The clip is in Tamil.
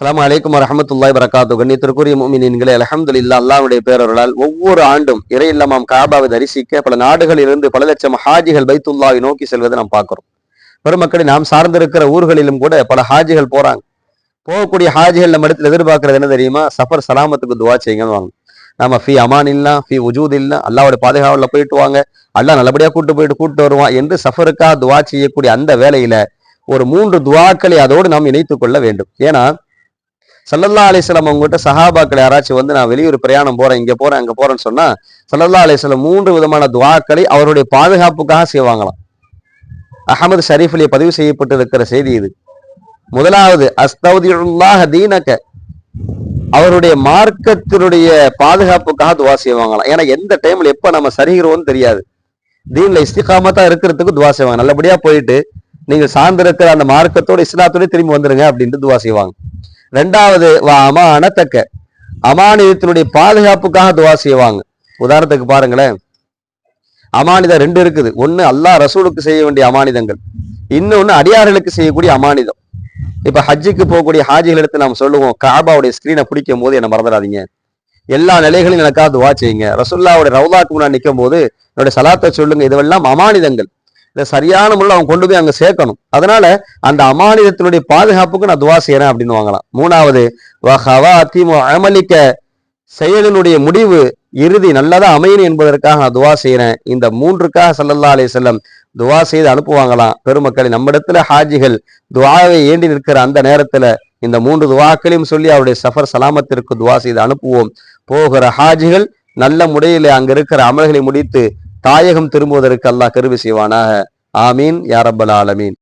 அஸ்ஸலாமு அலைக்கும் வரஹ்மத்துல்லாஹி வபரகாத்துஹு. கண்ணியத்திற்குரிய முஃமினீன்களே, அல்ஹம்துலில்லாஹ், அல்லாஹ்வுடைய பேரருளால் ஒவ்வொரு ஆண்டும் இறை இல்லமாம் காபாவை தரிசிக்க பல நாடுகளிலிருந்து பல லட்சம் ஹாஜிகள் பைத்துல்லாஹை நோக்கி செல்வதை நாம் பார்க்கிறோம். பெருமக்களை நாம் சார்ந்திருக்கிற ஊர்களிலும் கூட பல ஹாஜிகள் போறாங்க. போகக்கூடிய ஹாஜிகள் நம்ம இடத்துல எதிர்பார்க்கறது என்ன தெரியுமா? சஃபர் சலாமத்துக்கு துவா செய்யுங்கன்னு வாங்க. நம்ம ஃபி அமான் இல்லா ஃபி உஜூத் இல்லா, அல்லாஹ்வுடைய பாதுகாவல போயிட்டு வாங்க, அல்லாஹ் நல்லபடியா கூட்டு வருவான் என்று சஃபருக்காக துவா செய்யக்கூடிய அந்த வேலையில ஒரு 3 துவாக்களை அதோடு நாம் இணைத்துக் கொள்ள வேண்டும். ஏன்னா ஸல்லல்லாஹு அலைஹி வஸல்லம் அவங்ககிட்ட சஹாபாக்கள் யாராச்சும் வந்து நான் வெளியூர் பிரயாணம் போறேன், இங்க போறேன், அங்க போறேன்னு சொன்னா ஸல்லல்லாஹு அலைஹி வஸல்லம் 3 விதமான துஆக்களை அவருடைய பாதுகாப்புக்காக செய்வாங்களாம். அஹமது ஷரீஃபிலே பதிவு செய்யப்பட்டிருக்கிற செய்தி இது. முதலாவது அஸ்தௌதியுல்லாஹ தீனக, அவருடைய மார்க்கத்தினுடைய பாதுகாப்புக்காக துவா செய்வாங்களாம். ஏன்னா எந்த டைம்ல எப்ப நம்ம சரிகிறோம்னு தெரியாது. தீன்ல இஸ்திகாமத்தா இருக்கிறதுக்கு துவா செய்வாங்க. நல்லபடியா போயிட்டு நீங்கள் சார்ந்திருக்கிற அந்த மார்க்கத்தோட இஸ்லாத்தோட திரும்பி வந்துருங்க அப்படின்ட்டு துவா செய்வாங்க. ரெண்டாவது அமானத்தக்க, அமானிதத்தினுடைய பாதுகாப்புக்காக துவா செய்வாங்க. உதாரணத்துக்கு பாருங்களேன், அமானிதம் 2 இருக்குது. ஒண்ணு அல்லாஹ் ரசூலுக்கு செய்ய வேண்டிய அமானிதங்கள், இன்னொன்னு அடியார்களுக்கு செய்யக்கூடிய அமானிதம். இப்ப ஹஜ்ஜுக்கு போகக்கூடிய ஹாஜிகள் எடுத்து நாம் சொல்லுவோம், காபாவுடைய ஸ்கிரீனை பிடிக்கும் போது என்ன மறந்துடாதீங்க, எல்லா நிலைகளையும் எனக்காக துவா செய்யுங்க, ரசூலுல்லாஹ்வுடைய ரவுலாக்கு முன்னாடி நிற்கும் போது என்னுடைய சலாத்தை சொல்லுங்க. இதுவெல்லாம் அமானிதங்கள். இதை சரியான முறையில் அவங்க கொண்டு போய் அங்க சேர்க்கணும். அதனால அந்த அமானிதத்தினுடைய பாதுகாப்புக்கு நான் துவா செய்யறேன் அப்படின்னு வாங்கலாம். மூணாவது அமலிக்க, செயலினுடைய முடிவு இறுதி நல்லதா அமையணும் என்பதற்காக நான் துவா செய்யறேன். இந்த 3க்காக ஸல்லல்லாஹு அலைஹி வஸல்லம் துவா செய்து அனுப்புவாங்களாம். பெருமக்களை நம்மிடத்துல ஹாஜிகள் துவாவை ஏண்டி நிற்கிற அந்த நேரத்துல இந்த 3 துவாக்களையும் சொல்லி அவருடைய சஃபர் சலாமத்திற்கு துவா செய்து அனுப்புவோம். போகிற ஹாஜிகள் நல்ல முறையில் அங்க இருக்கிற அமல்களை முடித்து தாயகம் திரும்புவதற்கு அல்லாஹ் கிருபை செய்வானாக. ஆமீன் யா ரப்பல் ஆலமீன்.